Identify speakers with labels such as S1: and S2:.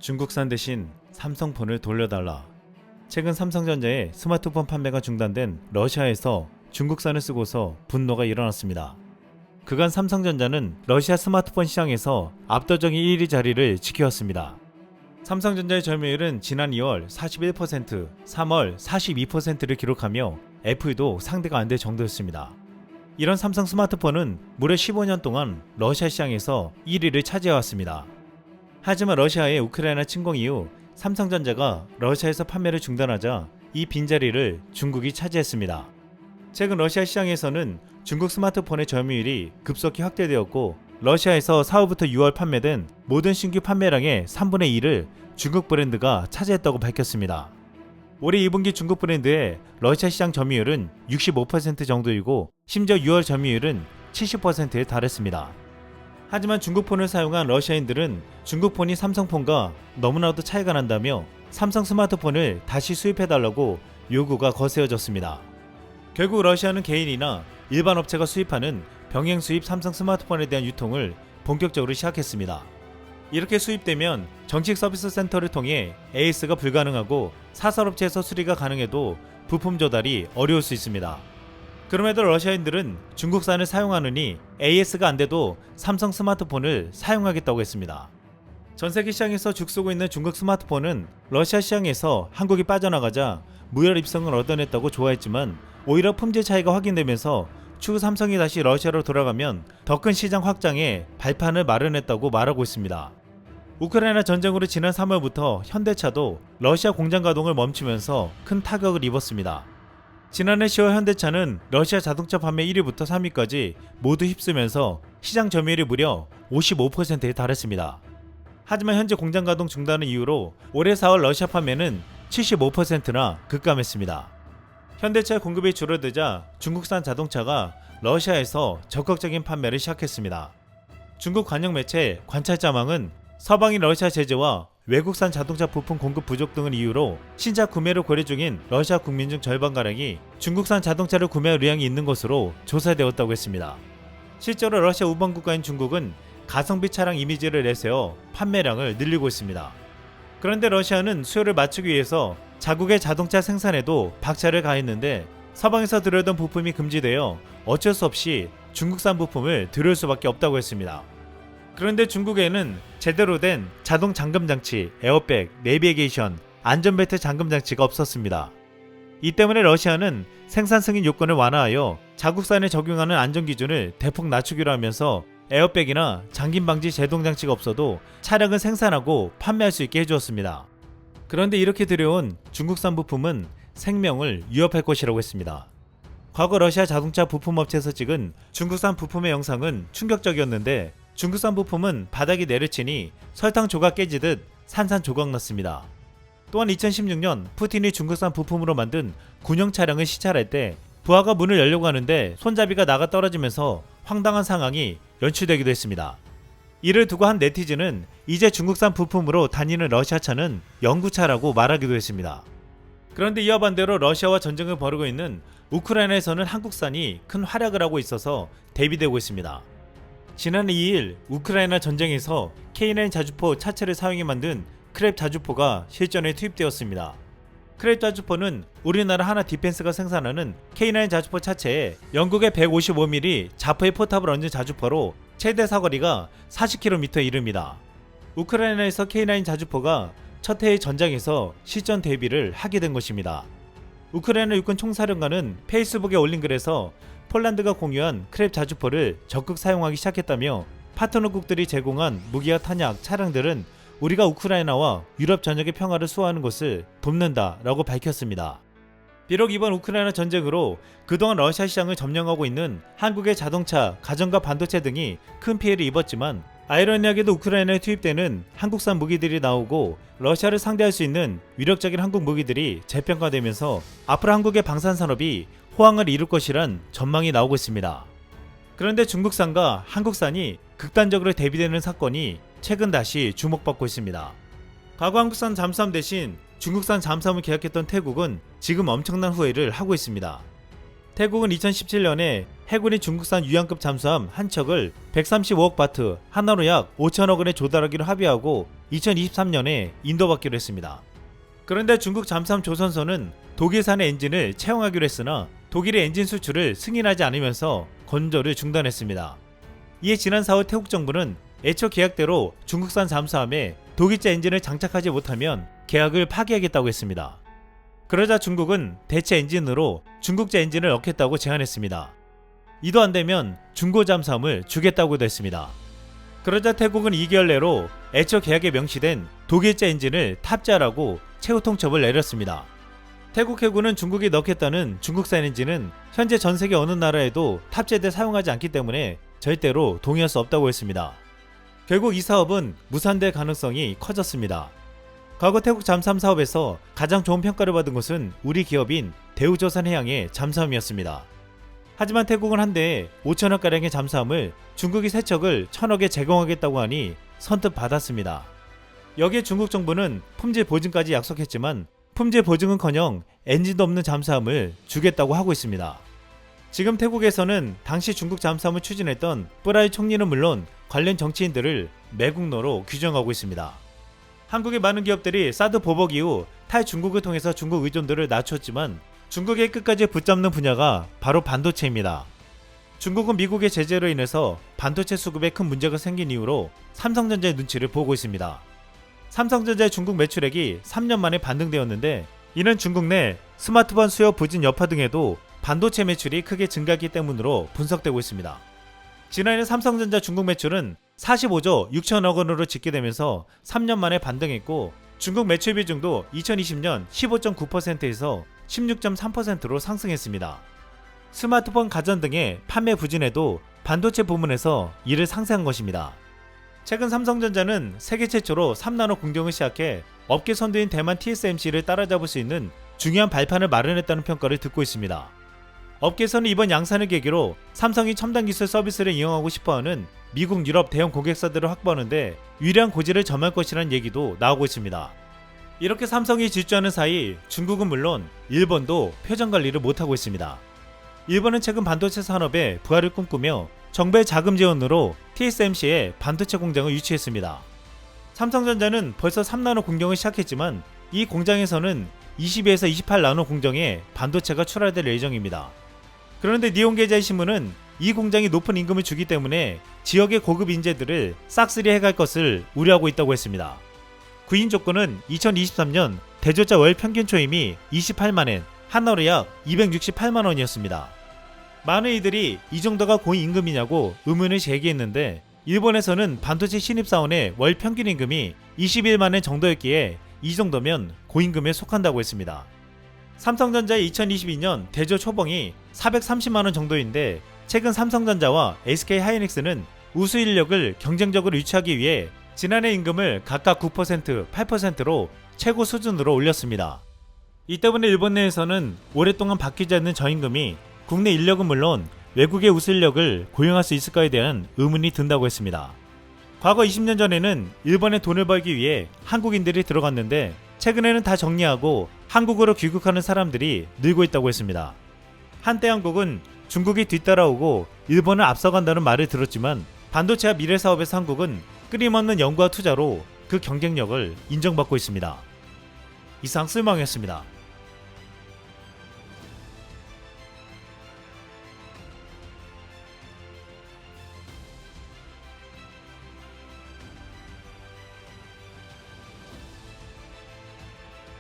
S1: 중국산 대신 삼성폰을 돌려달라. 최근 삼성전자의 스마트폰 판매가 중단된 러시아에서 중국산을 쓰고서 분노가 일어났습니다. 그간 삼성전자는 러시아 스마트폰 시장에서 압도적인 1위 자리를 지켜왔습니다. 삼성전자의 점유율은 지난 2월 41%, 3월 42%를 기록하며 애플도 상대가 안 될 정도였습니다. 이런 삼성 스마트폰은 무려 15년 동안 러시아 시장에서 1위를 차지해왔습니다. 하지만 러시아의 우크라이나 침공 이후 삼성전자가 러시아에서 판매를 중단하자 이 빈자리를 중국이 차지했습니다. 최근 러시아 시장에서는 중국 스마트폰의 점유율이 급속히 확대되었고 러시아에서 4월부터 6월 판매된 모든 신규 판매량의 3분의 1을 중국 브랜드가 차지했다고 밝혔습니다. 올해 2분기 중국 브랜드의 러시아 시장 점유율은 65% 정도이고 심지어 6월 점유율은 70%에 달했습니다. 하지만 중국폰을 사용한 러시아인들은 중국폰이 삼성폰과 너무나도 차이가 난다며 삼성 스마트폰을 다시 수입해달라고 요구가 거세어졌습니다. 결국 러시아는 개인이나 일반 업체가 수입하는 병행 수입 삼성 스마트폰에 대한 유통을 본격적으로 시작했습니다. 이렇게 수입되면 정식 서비스 센터를 통해 AS가 불가능하고 사설업체에서 수리가 가능해도 부품 조달이 어려울 수 있습니다. 그럼에도 러시아인들은 중국산을 사용하느니 AS가 안 돼도 삼성 스마트폰을 사용하겠다고 했습니다. 전세계 시장에서 죽쓰고 있는 중국 스마트폰은 러시아 시장에서 한국이 빠져나가자 무혈 입성을 얻어냈다고 좋아했지만 오히려 품질 차이가 확인되면서 추후 삼성이 다시 러시아로 돌아가면 더 큰 시장 확장에 발판을 마련했다고 말하고 있습니다. 우크라이나 전쟁으로 지난 3월부터 현대차도 러시아 공장 가동을 멈추면서 큰 타격을 입었습니다. 지난해 10월 현대차는 러시아 자동차 판매 1위부터 3위까지 모두 휩쓰면서 시장 점유율이 무려 55%에 달했습니다. 하지만 현재 공장 가동 중단을 이유로 올해 4월 러시아 판매는 75%나 급감했습니다. 현대차의 공급이 줄어들자 중국산 자동차가 러시아에서 적극적인 판매를 시작했습니다. 중국 관영 매체 관찰자망은 서방인 러시아 제재와 외국산 자동차 부품 공급 부족 등을 이유로 신차 구매를 고려 중인 러시아 국민 중 절반가량이 중국산 자동차를 구매할 의향이 있는 것으로 조사되었다고 했습니다. 실제로 러시아 우방 국가인 중국은 가성비 차량 이미지를 내세워 판매량을 늘리고 있습니다. 그런데 러시아는 수요를 맞추기 위해서 자국의 자동차 생산에도 박차를 가했는데 서방에서 들여오던 부품이 금지되어 어쩔 수 없이 중국산 부품을 들여올 수밖에 없다고 했습니다. 그런데 중국에는 제대로 된 자동 잠금 장치, 에어백, 내비게이션, 안전벨트 잠금 장치가 없었습니다. 이 때문에 러시아는 생산 승인 요건을 완화하여 자국산에 적용하는 안전기준을 대폭 낮추기로 하면서 에어백이나 잠김 방지 제동 장치가 없어도 차량을 생산하고 판매할 수 있게 해주었습니다. 그런데 이렇게 들여온 중국산 부품은 생명을 위협할 것이라고 했습니다. 과거 러시아 자동차 부품업체에서 찍은 중국산 부품의 영상은 충격적이었는데 중국산 부품은 바닥이 내려치니 설탕 조각 깨지듯 산산조각 났습니다. 또한 2016년 푸틴이 중국산 부품으로 만든 군용 차량을 시찰할 때 부하가 문을 열려고 하는데 손잡이가 나가 떨어지면서 황당한 상황이 연출되기도 했습니다. 이를 두고 한 네티즌은 이제 중국산 부품으로 다니는 러시아 차는 영구차라고 말하기도 했습니다. 그런데 이와 반대로 러시아와 전쟁을 벌이고 있는 우크라이나에서는 한국산이 큰 활약을 하고 있어서 대비되고 있습니다. 지난해 2일 우크라이나 전쟁에서 K9 자주포 차체를 사용해 만든 크랩 자주포가 실전에 투입되었습니다. 크랩 자주포는 우리나라 하나 디펜스가 생산하는 K9 자주포 차체에 영국의 155mm 자포의 포탑을 얹은 자주포로 최대 사거리가 40km에 이릅니다. 우크라이나에서 K9 자주포가 첫 해의 전장에서 실전 대비를 하게 된 것입니다. 우크라이나 육군 총사령관은 페이스북에 올린 글에서 폴란드가 공유한 크랩 자주포를 적극 사용하기 시작했다며 파트너국들이 제공한 무기와 탄약, 차량들은 우리가 우크라이나와 유럽 전역의 평화를 수호하는 것을 돕는다라고 밝혔습니다. 비록 이번 우크라이나 전쟁으로 그동안 러시아 시장을 점령하고 있는 한국의 자동차, 가전과 반도체 등이 큰 피해를 입었지만 아이러니하게도 우크라이나에 투입되는 한국산 무기들이 나오고 러시아를 상대할 수 있는 위력적인 한국 무기들이 재평가되면서 앞으로 한국의 방산산업이 호황을 이룰 것이란 전망이 나오고 있습니다. 그런데 중국산과 한국산이 극단적으로 대비되는 사건이 최근 다시 주목받고 있습니다. 과거 한국산 잠수함 대신 중국산 잠수함을 계약했던 태국은 지금 엄청난 후회를 하고 있습니다. 태국은 2017년에 해군이 중국산 유양급 잠수함 한 척을 135억 바트, 하나로 약 5천억 원에 조달하기로 합의하고 2023년에 인도받기로 했습니다. 그런데 중국 잠수함 조선소는 독일산의 엔진을 채용하기로 했으나 독일의 엔진 수출을 승인하지 않으면서 건조를 중단했습니다. 이에 지난 4월 태국 정부는 애초 계약대로 중국산 잠수함에 독일제 엔진을 장착하지 못하면 계약을 파기하겠다고 했습니다. 그러자 중국은 대체 엔진으로 중국제 엔진을 넣겠다고 제안했습니다. 이도 안되면 중고 잠수함을 주겠다고도 했습니다. 그러자 태국은 2개월 내로 애초 계약에 명시된 독일제 엔진을 탑재하라고 최후 통첩을 내렸습니다. 태국 해군은 중국이 넣겠다는 중국산 엔진은 현재 전세계 어느 나라에도 탑재돼 사용하지 않기 때문에 절대로 동의할 수 없다고 했습니다. 결국 이 사업은 무산될 가능성이 커졌습니다. 과거 태국 잠수함 사업에서 가장 좋은 평가를 받은 것은 우리 기업인 대우조선해양의 잠수함이었습니다. 하지만 태국은 한 대에 5천억가량의 잠수함을 중국이 3척을 1,000억에 제공하겠다고 하니 선뜻 받았습니다. 여기에 중국 정부는 품질 보증까지 약속했지만 품질 보증은커녕 엔진도 없는 잠수함을 주겠다고 하고 있습니다. 지금 태국에서는 당시 중국 잠수함을 추진했던 뿌라이 총리는 물론 관련 정치인들을 매국노로 규정하고 있습니다. 한국의 많은 기업들이 사드 보복 이후 탈중국을 통해서 중국 의존도를 낮췄지만 중국의 끝까지 붙잡는 분야가 바로 반도체입니다. 중국은 미국의 제재로 인해서 반도체 수급에 큰 문제가 생긴 이후로 삼성전자의 눈치를 보고 있습니다. 삼성전자의 중국 매출액이 3년 만에 반등되었는데 이는 중국 내 스마트폰 수요 부진 여파 등에도 반도체 매출이 크게 증가했기 때문으로 분석되고 있습니다. 지난해 삼성전자 중국 매출은 45조 6천억 원으로 집계되면서 3년 만에 반등했고 중국 매출 비중도 2020년 15.9%에서 16.3%로 상승했습니다. 스마트폰 가전 등의 판매 부진에도 반도체 부문에서 이를 상쇄한 것입니다. 최근 삼성전자는 세계 최초로 3나노 공정을 시작해 업계 선두인 대만 TSMC를 따라잡을 수 있는 중요한 발판을 마련했다는 평가를 듣고 있습니다. 업계에서는 이번 양산을 계기로 삼성이 첨단 기술 서비스를 이용하고 싶어하는 미국, 유럽 대형 고객사들을 확보하는데 유리한 고지를 점할 것이라는 얘기도 나오고 있습니다. 이렇게 삼성이 질주하는 사이 중국은 물론 일본도 표정 관리를 못하고 있습니다. 일본은 최근 반도체 산업에 부활을 꿈꾸며 정부의 자금 지원으로 TSMC에 반도체 공장을 유치했습니다. 삼성전자는 벌써 3나노 공정을 시작했지만 이 공장에서는 22에서 28나노 공정에 반도체가 출하될 예정입니다. 그런데 니혼게이자이 신문은 이 공장이 높은 임금을 주기 때문에 지역의 고급 인재들을 싹쓸이 해갈 것을 우려하고 있다고 했습니다. 구인 조건은 2023년 대졸자 월 평균 초임이 28만엔, 한화로 약 268만원이었습니다. 많은 이들이 이 정도가 고임금이냐고 의문을 제기했는데 일본에서는 반도체 신입사원의 월 평균 임금이 21만엔 정도였기에 이 정도면 고임금에 속한다고 했습니다. 삼성전자의 2022년 대졸 초봉이 430만원 정도인데 최근 삼성전자와 SK하이닉스는 우수 인력을 경쟁적으로 유치하기 위해 지난해 임금을 각각 9%, 8%로 최고 수준으로 올렸습니다. 이 때문에 일본 내에서는 오랫동안 바뀌지 않는 저임금이 국내 인력은 물론 외국의 우수 인력을 고용할 수 있을까에 대한 의문이 든다고 했습니다. 과거 20년 전에는 일본에 돈을 벌기 위해 한국인들이 들어갔는데 최근에는 다 정리하고 한국으로 귀국하는 사람들이 늘고 있다고 했습니다. 한때 한국은 중국이 뒤따라오고 일본을 앞서간다는 말을 들었지만 반도체와 미래 사업에서 한국은 끊임없는 연구와 투자로 그 경쟁력을 인정받고 있습니다. 이상 쓸망이었습니다.